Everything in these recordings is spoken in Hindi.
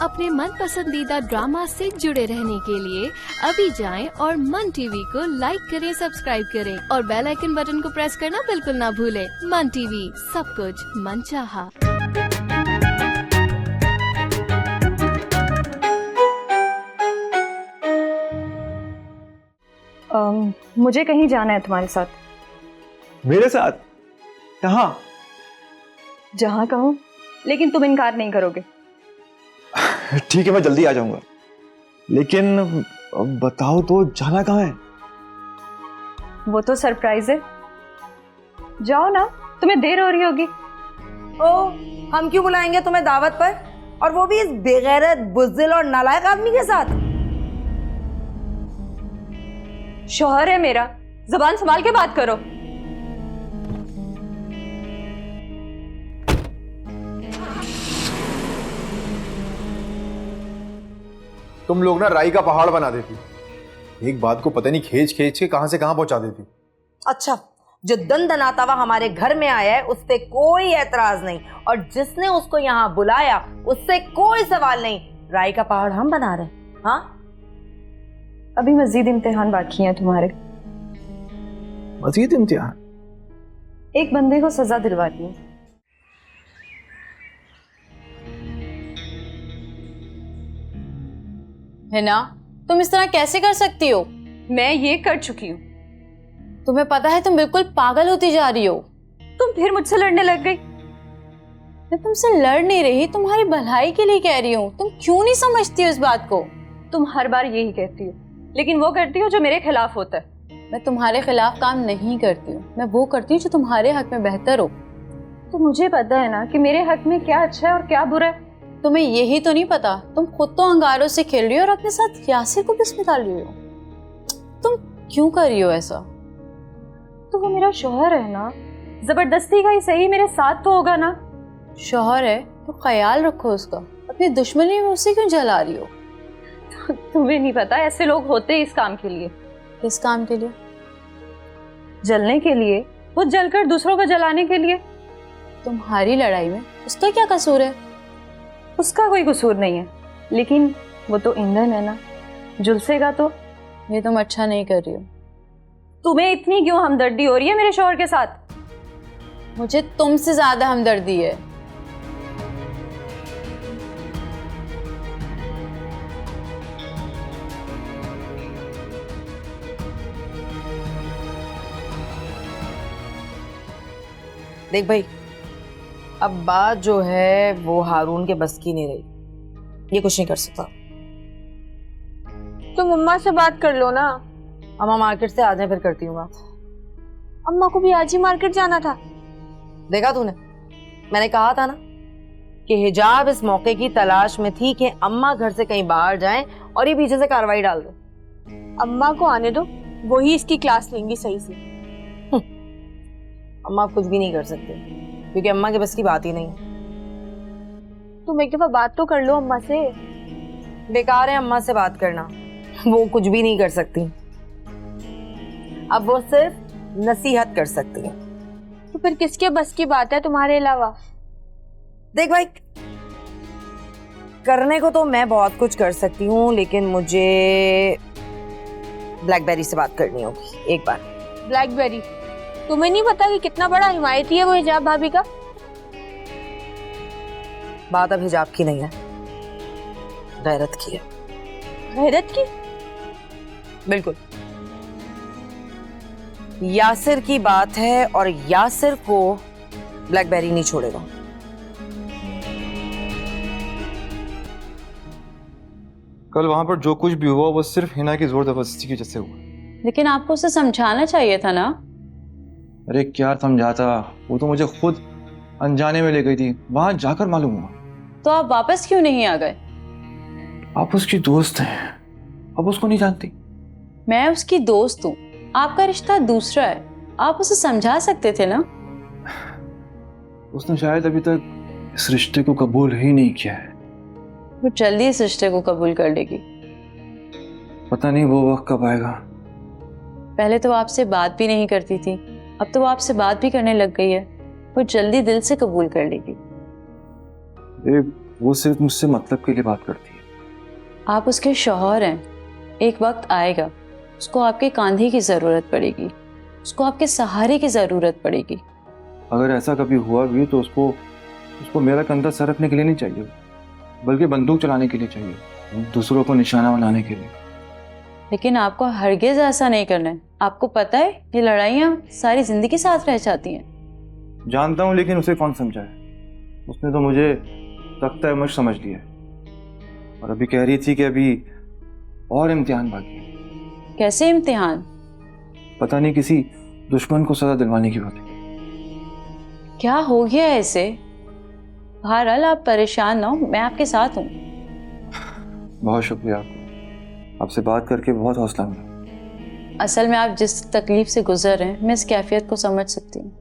अपने मन पसंदीदा ड्रामा से जुड़े रहने के लिए अभी जाएं और मन टीवी को लाइक करें, सब्सक्राइब करें और बेल आइकन बटन को प्रेस करना बिल्कुल ना भूलें। मन टीवी, सब कुछ मनचाहा। मुझे कहीं जाना है तुम्हारे साथ। मेरे साथ? कहाँ? जहाँ कहूँ, लेकिन तुम इनकार नहीं करोगे। ठीक है, मैं जल्दी आ जाऊंगा, लेकिन बताओ तो जाना कहाँ है? वो तो सरप्राइज है। जाओ ना, तुम्हें देर हो रही होगी। ओ, हम क्यों बुलाएंगे तुम्हें दावत पर, और वो भी इस बेगैरत, बुज़दिल और नालायक आदमी के साथ? शौहर है मेरा, जुबान संभाल के बात करो। तुम लोग ना राई का पहाड़ बना देती, एक बात को पता नहीं खींच खींच के कहां से कहां पहुंचा देती। अच्छा, जो दंदनाता हुआ हमारे घर में आया है उससे कोई एतराज नहीं, और जिसने उसको यहाँ बुलाया उससे कोई सवाल नहीं। राई का पहाड़ हम बना रहे हैं? हाँ, अभी मजीद इम्तिहान बाकी हैं तुम्हारे। मजीद इम्तिहान? एक बंदे को सजा दिलवाती है। है ना, तुम इस तरह कैसे कर सकती हो? मैं ये कर चुकी हूँ। तुम्हें पता है तुम बिल्कुल पागल होती जा रही हो। तुम फिर मुझसे लड़ने लग गई। मैं तुमसे लड़ नहीं रही, तुम्हारी भलाई के लिए कह रही हूँ। तुम क्यों नहीं समझती हो इस बात को? तुम हर बार यही कहती हो, लेकिन वो करती हो जो मेरे खिलाफ होता है। मैं तुम्हारे खिलाफ काम नहीं करती हूँ, मैं वो करती हूँ जो तुम्हारे हक में बेहतर हो। तो मुझे पता है ना कि मेरे हक में क्या अच्छा है और क्या बुरा है। तुम्हें यही तो नहीं पता, तुम खुद तो अंगारों से खेल रही हो और अपने साथ यासिर को भी इसमें डाल रही हो। तुम क्यों कर रही हो ऐसा? तो वो मेरा शौहर है ना, जबरदस्ती का ही सही, मेरे साथ तो होगा ना। शौहर है तो ख्याल रखो उसका, अपनी दुश्मनी में उसे क्यों जला रही हो? तुम्हें नहीं पता, ऐसे लोग होते इस काम के लिए। किस काम के लिए? जलने के लिए, वो जलकर दूसरों को जलाने के लिए। तुम्हारी लड़ाई में उसका क्या कसूर है? उसका कोई कसूर नहीं है, लेकिन वो तो ईंधन है ना, झुलसेगा तो। ये तुम अच्छा नहीं कर रही हो। तुम्हें इतनी क्यों हमदर्दी हो रही है मेरे शौहर के साथ? मुझे तुमसे ज्यादा हमदर्दी है। देख भाई, अब बात जो है वो हारून के बस की नहीं रही, ये कुछ नहीं कर सकता। तुम अम्मा से बात कर लो ना। अम्मा मार्केट से आ जाए, फिर करती हूँ बात। अम्मा को भी आज ही मार्केट जाना था। देखा तूने, मैंने कहा था ना कि हिजाब इस मौके की तलाश में थी कि अम्मा घर से कहीं बाहर जाएं और ये पीछे से कार्रवाई डाल दे। अम्मा को आने दो, वही इसकी क्लास लेंगी सही से। अम्मा कुछ भी नहीं कर सकते, क्योंकि अम्मा के बस की बात ही नहीं है। तुम एक दफा बात तो कर लो अम्मा से। बेकार है अम्मा से बात करना, वो कुछ भी नहीं कर सकती। अब वो सिर्फ नसीहत कर सकती है। तो फिर किसके बस की बात है तुम्हारे अलावा? देख भाई, करने को तो मैं बहुत कुछ कर सकती हूँ, लेकिन मुझे ब्लैकबेरी से बात करनी होगी एक बार। ब्लैकबेरी? तुम्हें नहीं पता कि कितना बड़ा हिमायती है वो हिजाब भाभी का? बात अब हिजाब की नहीं है, गैरत की है। गैरत की? बिल्कुल, यासिर की बात है, और यासिर को ब्लैकबेरी नहीं छोड़ेगा। कल वहां पर जो कुछ भी हुआ वो सिर्फ हिना की जोर जबरदस्ती की वजह से हुआ। लेकिन आपको उसे समझाना चाहिए था ना। अरे क्या समझाता, वो तो मुझे खुद अनजाने में ले गई थी, वहां जाकर मालूम हुआ। तो आप वापस क्यों नहीं आ गए? आप उसकी दोस्त हैं, अब उसको नहीं जानती। मैं उसकी दोस्त हूँ, आपका रिश्ता दूसरा है, आप उसे समझा सकते थे ना। उसने शायद अभी तक इस रिश्ते को कबूल ही नहीं किया है। वो जल्दी इस रिश्ते को कबूल कर लेगी। पता नहीं वो वक्त कब आएगा। पहले तो आपसे बात भी नहीं करती थी, अब तो वो आपसे बात भी करने लग गई है। वो जल्दी दिल से कबूल कर लेगी। वो सिर्फ मुझसे मतलब के लिए बात करती है। आप उसके शौहर हैं, एक वक्त आएगा उसको आपके कांधे की ज़रूरत पड़ेगी, उसको आपके सहारे की ज़रूरत पड़ेगी। अगर ऐसा कभी हुआ भी तो उसको मेरा कंधा सर रखने के लिए नहीं चाहिए, बल्कि बंदूक चलाने के लिए चाहिए, दूसरों को निशाना बनाने के लिए। लेकिन आपको हरगिज़ ऐसा नहीं करना है। आपको पता है ये लड़ाइयाँ सारी ज़िंदगी साथ रह जाती हैं। जानता हूँ, लेकिन उसे कौन समझाए? उसने तो मुझे तख्ता मुझ समझ लिया है, और अभी कह रही थी कि अभी और इम्तिहान बाकी है। कैसे इम्तिहान? पता नहीं, किसी दुश्मन को सजा दिलवाने की बात है। क्या हो गया है इसे? बहरहाल आप परेशान ना हो, मैं आपके साथ हूँ। बहुत शुक्रिया आपको, आपसे बात करके बहुत हौसला मिला। असल में आप जिस तकलीफ से गुजर रहे हैं, मैं इस कैफियत को समझ सकती हूँ।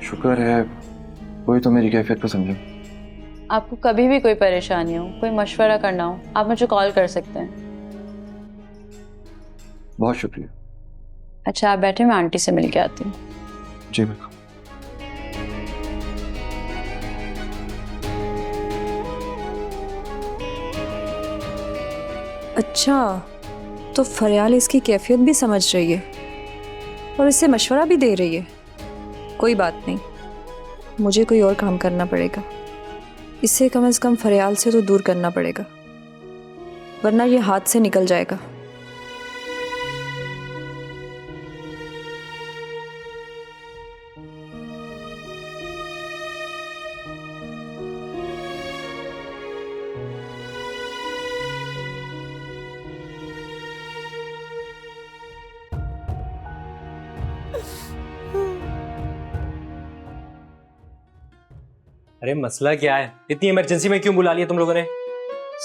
शुक्र है कोई तो मेरी कैफियत को समझे। आपको कभी भी कोई परेशानी हो, कोई मशवरा करना हो, आप मुझे कॉल कर सकते हैं। बहुत शुक्रिया। अच्छा आप बैठे, मैं आंटी से मिल के आती हूँ। जी बिल्कुल। अच्छा, तो फरियाल इसकी कैफियत भी समझ रही है और इसे मशवरा भी दे रही है। कोई बात नहीं, मुझे कोई और काम करना पड़ेगा। इसे कम से कम फरियाल से तो दूर करना पड़ेगा, वरना ये हाथ से निकल जाएगा। अरे मसला क्या है? इतनी इमरजेंसी में क्यों बुला लिया तुम लोगों ने?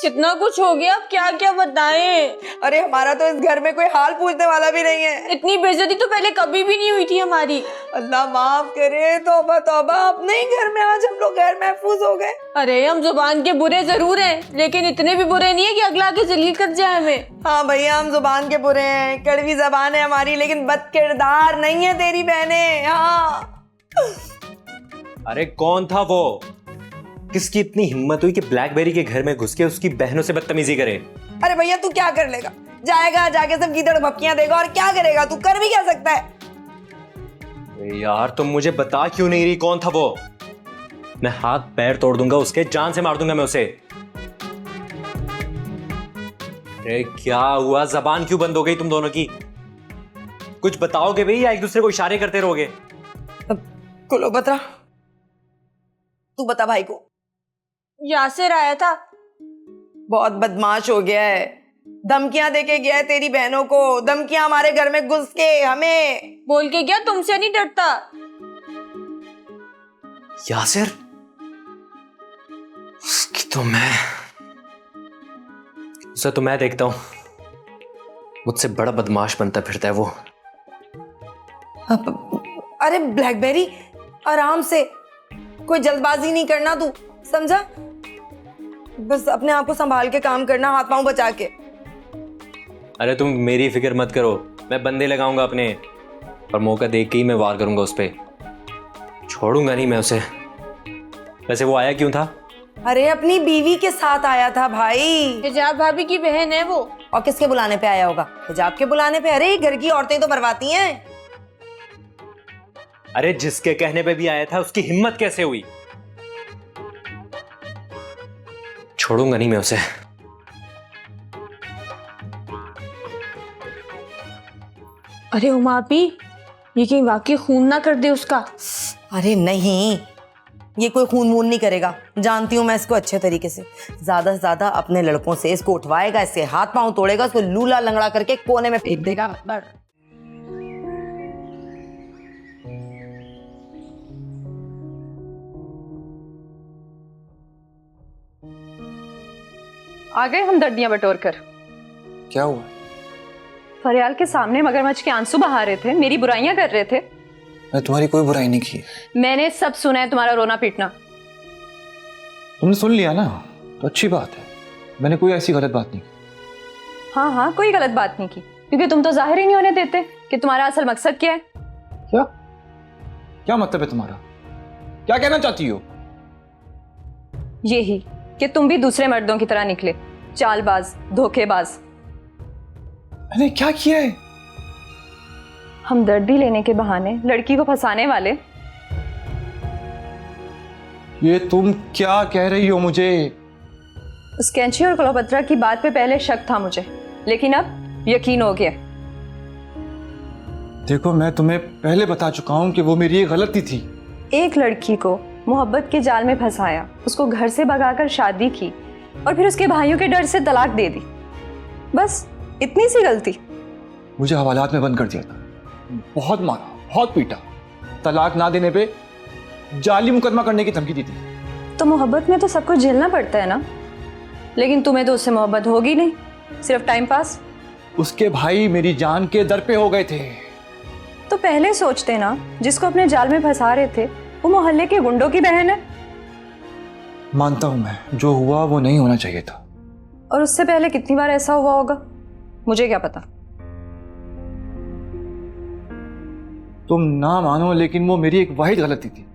कितना कुछ हो गया, अब क्या क्या बताएं। अरे हमारा तो इस घर में कोई हाल पूछने वाला भी नहीं है। इतनी बेइज्जती तो पहले कभी भी नहीं हुई थी हमारी। अल्लाह माफ करे, तौबा तौबा, अपने ही घर में आज हम लोग गैर महफूज हो गए। अरे हम जुबान के बुरे जरूर हैं, लेकिन इतने भी बुरे नहीं है कि अगला के जलील कर जाए हमें। हाँ भैया, हम जुबान के बुरे हैं, कड़वी जबान है हमारी, लेकिन बदकिरदार नहीं है तेरी बहनें। हाँ अरे कौन था वो? किसकी इतनी हिम्मत हुई कि ब्लैकबेरी के घर में घुस के उसकी बहनों से बदतमीजी करे? अरे भैया तू क्या कर लेगा? जाएगा जाके सब गीदड़ भपकियां देगा, और क्या करेगा तू? कर भी क्या सकता है? अरे यार तुम मुझे बता क्यों नहीं रही कौन था वो? मैं हाथ पैर तोड़ दूंगा उसके, जान से मार दूंगा मैं उसे। अरे क्या हुआ? जबान क्यों बंद हो गई तुम दोनों की? कुछ बताओगे भाई या एक दूसरे को इशारे करते रहोगे? कुलो बता, तू बता भाई को। यासिर आया था। बहुत बदमाश हो गया है, धमकियां देके गया है तेरी बहनों को, धमकियां हमारे घर में घुस के हमें। बोल के क्या तुमसे नहीं डरता? यासिर? उसकी तो उसे तो मैं देखता हूं, मुझसे बड़ा बदमाश बनता फिरता है वो। अरे ब्लैकबेरी आराम से, कोई जल्दबाजी नहीं करना तू, समझा? बस अपने आप को संभाल के काम करना, हाथ पांव बचा के। अरे तुम मेरी फिक्र मत करो, मैं बंदे लगाऊंगा अपने, और मौका देख के ही मैं वार करूंगा उस पे। छोड़ूंगा नहीं मैं उसे। वैसे वो आया क्यों था? अरे अपनी बीवी के साथ आया था भाई। हिजाब भाभी की बहन है वो। और किसके बुलाने पे आया होगा? हिजाब के बुलाने पे। अरे घर की औरतें तो बरवाती हैं। अरे जिसके कहने पे भी आया था उसकी हिम्मत कैसे हुई? छोड़ूंगा नहीं मैं उसे। अरे उमा आपी, ये कहीं वाकई खून ना कर दे उसका। अरे नहीं, ये कोई खून वून नहीं करेगा, जानती हूं मैं इसको अच्छे तरीके से। ज्यादा से ज्यादा अपने लड़कों से इसको उठवाएगा, इसके हाथ पांव तोड़ेगा, उसको लूला लंगड़ा करके कोने में फेंक देगा। आ गए हम दर्दियां बटोर कर। क्या हुआ? फरियाल के सामने मगरमच्छ के आंसू बहा रहे थे, मेरी बुराइयां कर रहे थे। मैं तुम्हारी कोई बुराई नहीं की। मैंने सब सुना है, तुम्हारा रोना पीटना। तुमने सुन लिया ना, तो अच्छी बात है। मैंने कोई ऐसी गलत बात नहीं की। हाँ हाँ, कोई गलत बात नहीं की, क्योंकि तुम तो जाहिर ही नहीं होने देते कि तुम्हारा असल मकसद क्या है। क्या मतलब है तुम्हारा? क्या कहना चाहती हो? यही कि तुम भी दूसरे मर्दों की तरह निकले, चालबाज, धोखेबाज। मैंने क्या किया है? हमदर्दी लेने के बहाने लड़की को फंसाने वाले। ये तुम क्या कह रही हो मुझे? उस कैंची और क्लोपत्रा की बात पे पहले शक था मुझे, लेकिन अब यकीन हो गया। देखो, मैं तुम्हें पहले बता चुका हूं कि वो मेरी एक गलती थी। एक लड़की को मोहब्बत के जाल में फंसाया, उसको घर से भगाकर शादी की और फिर उसके भाइयों के डर से तलाक दे दी। बस इतनी सी गलती। मुझे हवालात में बंद कर दिया था, बहुत मारा, बहुत पीटा, तलाक ना देने पे जाली मुकदमा करने की धमकी दी थी। तो मोहब्बत में तो सब कुछ झेलना पड़ता है ना, लेकिन तुम्हें तो उससे मोहब्बत होगी नहीं, सिर्फ टाइम पास। उसके भाई मेरी जान के दर पे हो गए थे। तो पहले सोचते ना, जिसको अपने जाल में फंसा रहे थे वो मोहल्ले के गुंडों की बहन है। मानता हूं मैं, जो हुआ वो नहीं होना चाहिए था। और उससे पहले कितनी बार ऐसा हुआ होगा, मुझे क्या पता। तुम ना मानो, लेकिन वो मेरी एक वाहिद गलती थी।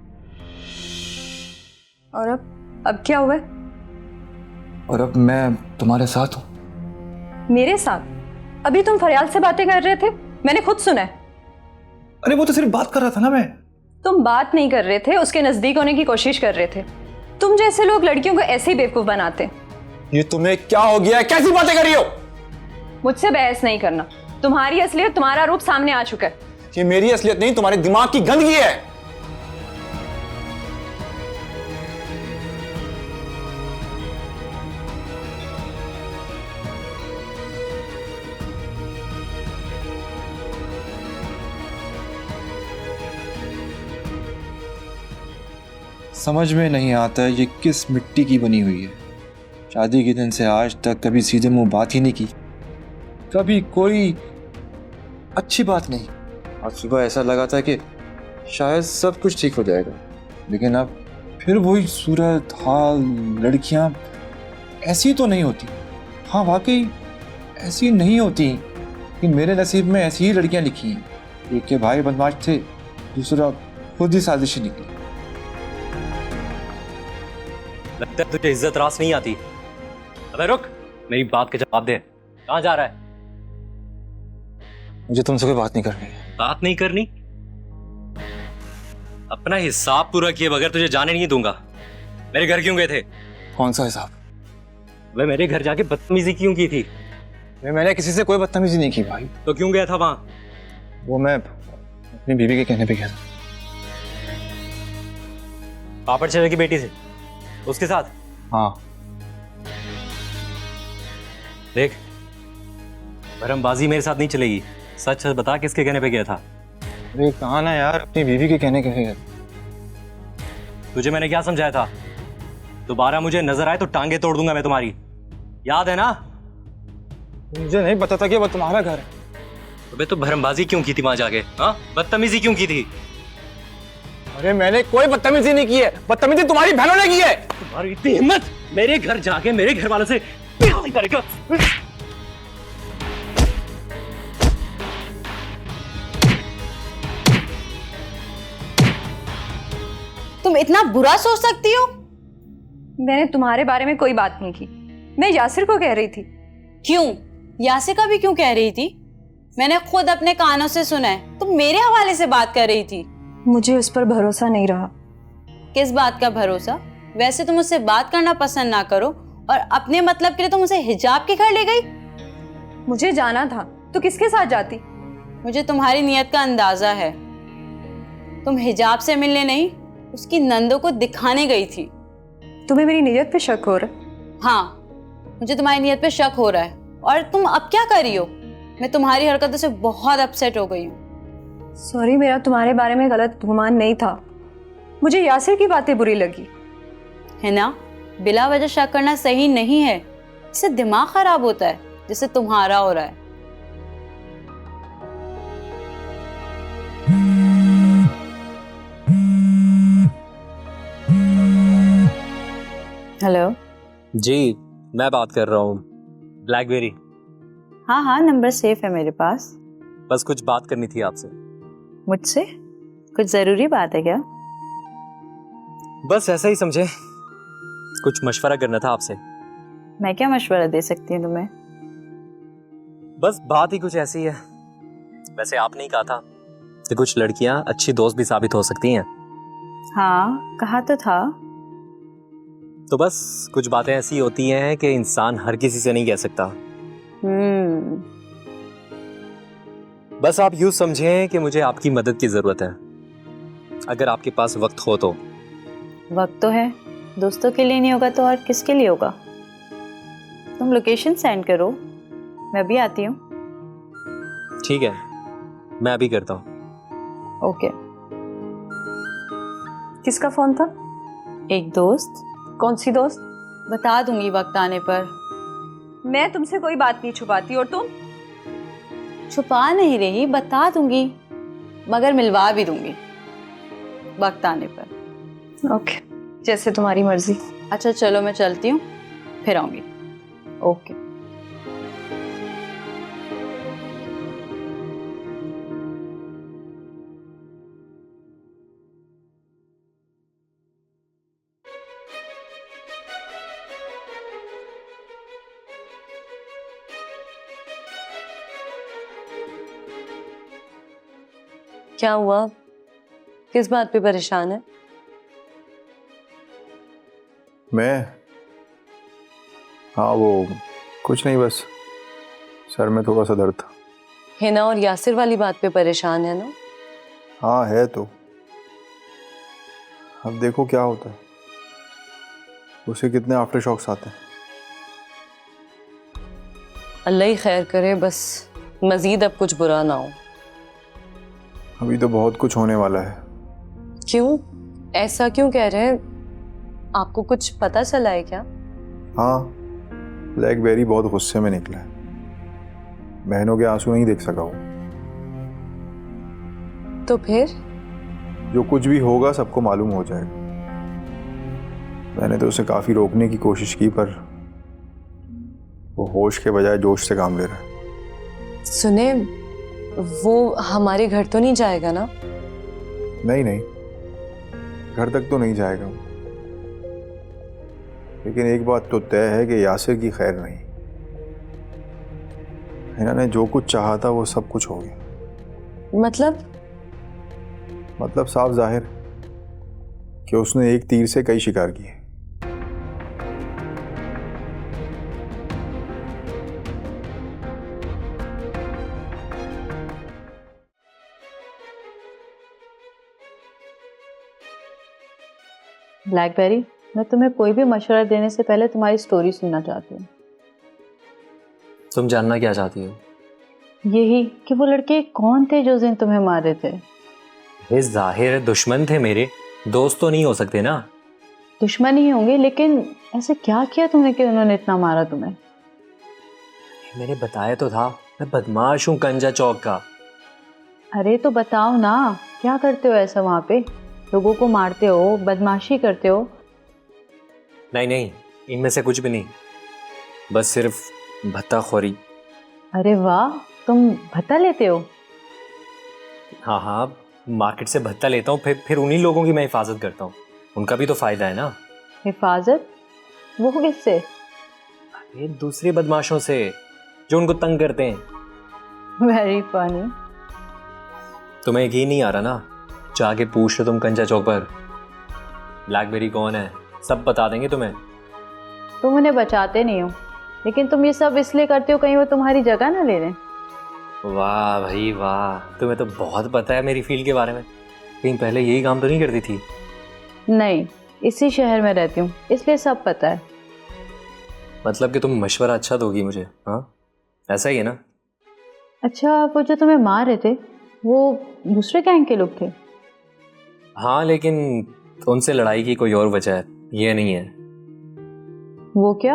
और अब क्या हुआ है? और अब मैं तुम्हारे साथ हूं। मेरे साथ? अभी तुम फरियाल से बातें कर रहे थे, मैंने खुद सुना है। अरे वो तो सिर्फ बात कर रहा था ना मैं। तुम बात नहीं कर रहे थे, उसके नजदीक होने की कोशिश कर रहे थे। तुम जैसे लोग लड़कियों को ऐसे ही बेवकूफ बनाते। ये तुम्हें क्या हो गया है? कैसी बातें कर रही हो? मुझसे बहस नहीं करना। तुम्हारी असलियत, तुम्हारा रूप सामने आ चुका है। ये मेरी असलियत नहीं, तुम्हारे दिमाग की गंदगी है। समझ में नहीं आता ये किस मिट्टी की बनी हुई है। शादी के दिन से आज तक कभी सीधे मुंह बात ही नहीं की, कभी कोई अच्छी बात नहीं। आज सुबह ऐसा लगा था कि शायद सब कुछ ठीक हो जाएगा, लेकिन अब फिर वही सूरत हाल। लड़कियां ऐसी तो नहीं होती। हाँ, वाकई ऐसी नहीं होती, लेकिन मेरे नसीब में ऐसी ही लड़कियां लिखी हैं। एक के भाई बदमाश थे, दूसरा खुद ही साजिशी निकली। लगता है तुझे इज्जत रास नहीं आती। अबे रुक, मेरी बात का जवाब दे। कहाँ जा रहा है? मुझे तुमसे कोई बात नहीं करनी। बात नहीं करनी? अपना हिसाब पूरा किए बगैर तुझे जाने नहीं दूंगा। मेरे घर क्यों गए थे? कौन सा हिसाब? वे मेरे घर जाके बदतमीजी क्यों की थी? मैंने किसी से कोई बदतमीजी नहीं की भाई। तो क्यों गया था वहां? वो मैं अपनी बीवी के कहने पे गया था। पापड़ चले की बेटी से, उसके साथ? हाँ। देख, भरमबाजी मेरे साथ नहीं चलेगी। सच सच बता, किसके कहने पे गया था? अरे कहा ना यार, अपनी बीवी के कहने पे गया। तुझे मैंने क्या समझाया था? दोबारा मुझे नजर आए तो टांगे तोड़ दूंगा मैं तुम्हारी, याद है ना? मुझे नहीं पता था कि वो तुम्हारा घर है। अबे तो भरमबाजी क्यों की थी वहां जाके? हाँ, बदतमीजी क्यों की थी? अरे मैंने कोई बदतमीजी नहीं की है, बदतमीजी तुम्हारी बहनों ने की है। तुम्हारी इतनी हिम्मत, मेरे घर जाके मेरे घर वालों से बेइज्जती करेगा? तुम इतना बुरा सोच सकती हो? मैंने तुम्हारे बारे में कोई बात नहीं की, मैं यासिर को कह रही थी। क्यों? यासिर का भी क्यों कह रही थी? मैंने खुद अपने कानों से सुना है, तुम मेरे हवाले से बात कर रही थी। मुझे उस पर भरोसा नहीं रहा। किस बात का भरोसा? वैसे तुम मुझसे बात करना पसंद ना करो और अपने मतलब के लिए तुम मुझे हिजाब के घर ले गई। मुझे जाना था तो किसके साथ जाती? मुझे तुम्हारी नियत का अंदाजा है। तुम हिजाब से मिलने नहीं, उसकी नंदों को दिखाने गई थी। तुम्हें मेरी नीयत पे शक हो रहा है? हाँ, मुझे तुम्हारी नीयत पे शक हो रहा है। और तुम अब क्या कर रही हो? मैं तुम्हारी हरकतों से बहुत अपसेट हो गई हूँ। सॉरी, मेरा तुम्हारे बारे में गलत गुमान नहीं था। मुझे यासिर की बातें बुरी लगी। है ना? बिला वजह शक करना सही नहीं है, इससे दिमाग खराब होता है, जैसे तुम्हारा हो रहा है। हेलो जी, मैं बात कर रहा हूँ। ब्लैकबेरी। हाँ हाँ, नंबर सेफ है मेरे पास। बस कुछ बात करनी थी आपसे। मुझसे? कुछ जरूरी बात है क्या? बस ऐसा ही समझे। कुछ मशवरा करना था आपसे। मैं क्या मशवरा दे सकती हूँ तुम्हें? बस बात ही कुछ ऐसी है। वैसे आपने ही कहा था कि कुछ लड़कियां अच्छी दोस्त भी साबित हो सकती हैं। हाँ, कहा तो था। तो बस कुछ बातें ऐसी होती हैं कि इंसान हर किसी से नहीं कह सकता। बस आप यूं समझें कि मुझे आपकी मदद की जरूरत है, अगर आपके पास वक्त हो तो। वक्त तो है, दोस्तों के लिए नहीं होगा तो और किसके लिए होगा? तुम लोकेशन सेंड करो, मैं भी आती हूँ। ठीक है, मैं अभी करता हूँ। ओके। किसका फोन था? एक दोस्त। कौन सी दोस्त? बता दूंगी वक्त आने पर। मैं तुमसे कोई बात नहीं छुपाती, और तुम? छुपा नहीं रही, बता दूंगी, मगर मिलवा भी दूंगी वक्त आने पर। ओके, जैसे तुम्हारी मर्जी। अच्छा चलो, मैं चलती हूँ, फिर आऊंगी। ओके। क्या हुआ? किस बात पे परेशान है? मैं? हाँ वो कुछ नहीं, बस सर में थोड़ा सा दर्द था। हिना और यासिर वाली बात पे परेशान है ना? हाँ है तो, अब देखो क्या होता है। उसे कितने आफ्टर शॉक्स आते हैं। अल्लाह ही खैर करे, बस मजीद अब कुछ बुरा ना हो। अभी तो बहुत कुछ होने वाला है। क्यों? ऐसा क्यों कह रहे हैं? आपको कुछ पता चला है क्या? हाँ, ब्लैकबेरी बहुत गुस्से में निकला है। बहनों के आंसू नहीं देख सका वो। तो फिर? जो कुछ भी होगा सबको मालूम हो जाएगा। मैंने तो उसे काफी रोकने की कोशिश की, पर वो होश के बजाय जोश से काम ले रहा है। सुने, वो हमारे घर तो नहीं जाएगा ना? नहीं नहीं, घर तक तो नहीं जाएगा, लेकिन एक बात तो तय है कि यासिर की खैर नहीं। हिना ने जो कुछ चाहा था वो सब कुछ हो गया। मतलब साफ जाहिर कि उसने एक तीर से कई शिकार किए। ब्लैकबेरी, मैं तुम्हें कोई भी मशवरा देने से पहले तुम्हारी स्टोरी सुनना चाहती हूँ। तुम जानना क्या चाहती हो? यही कि वो लड़के कौन थे जो उस दिन तुम्हें मारे थे? ये जाहिर दुश्मन थे मेरे, दोस्त तो नहीं हो सकते ना। दुश्मन ही होंगे, लेकिन ऐसे क्या किया तुमने कि उन्होंने इतना मारा तुम्हें? मैंने बताया तो था, मैं बदमाश हूँ कंजा चौक का। अरे तो बताओ ना, क्या करते हो ऐसा वहाँ पे? लोगों को मारते हो, बदमाशी करते हो? नहीं नहीं, इनमें से कुछ भी नहीं, बस सिर्फ भत्ताखोरी। अरे वाह, तुम भत्ता लेते हो? हाँ हाँ, मार्केट से भत्ता लेता हूँ, फिर उन्हीं लोगों की मैं हिफाजत करता हूँ। उनका भी तो फायदा है ना। हिफाजत? वो किससे? ये दूसरे बदमाशों से जो उनको तंग करते हैं। Very funny. तुम्हें यकीन नहीं आ रहा ना? जाके पूछ लो तुम कंजा चौक पर, ब्लैकबेरी कौन है, सब बता देंगे तुम्हें। तुम उन्हें बचाते नहीं हो, लेकिन तुम ये सब इसलिए करते हो कहीं वो तुम्हारी जगह ना ले लें। वाह भाई वाह, तुम्हें तो बहुत पता है मेरी फील्ड के बारे में। कहीं पहले यही काम तो नहीं करती थी? नहीं, इसी शहर में रहती हूँ, इसलिए सब पता है। मतलब कि तुम मशवरा अच्छा दोगी मुझे? हाँ, ऐसा ही है ना? अच्छा, वो जो तुम्हें मार रहे थे वो दूसरे गैंग के लोग थे? हाँ, लेकिन उनसे लड़ाई की कोई और वजह है, ये नहीं है। वो क्या?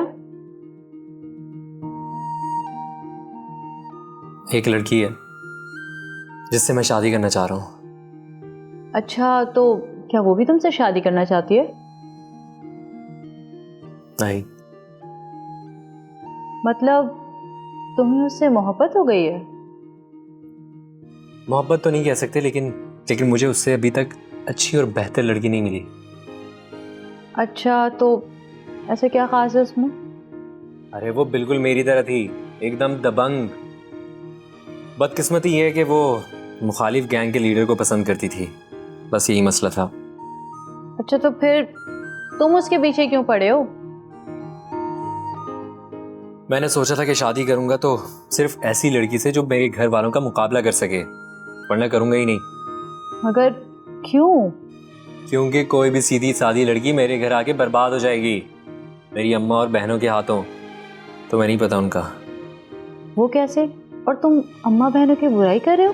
एक लड़की है जिससे मैं शादी करना चाह रहा हूँ। अच्छा, तो क्या वो भी तुमसे शादी करना चाहती है? नहीं। मतलब तुम्हें उससे मोहब्बत हो गई है? मोहब्बत तो नहीं कह सकते, लेकिन मुझे उससे अभी तक अच्छी और बेहतर लड़की नहीं मिली। अच्छा, तो ऐसे क्या खास है उसमें? अरे वो बिल्कुल मेरी तरह थी, एकदम दबंग। बदकिस्मती ये है कि वो मुखालिफ गैंग के लीडर को पसंद करती थी, बस यही मसला था। अच्छा, तो फिर तुम उसके पीछे क्यों पड़े हो? मैंने सोचा था कि शादी करूंगा तो सिर्फ ऐसी लड़की से जो मेरे घर वालों का मुकाबला कर सके, वरना करूंगा ही नहीं। मगर क्यों? क्योंकि कोई भी सीधी सादी लड़की मेरे घर आके बर्बाद हो जाएगी मेरी अम्मा और बहनों के हाथों। तो मैं नहीं पता उनका। वो कैसे? और तुम अम्मा बहनों की बुराई कर रहे हो?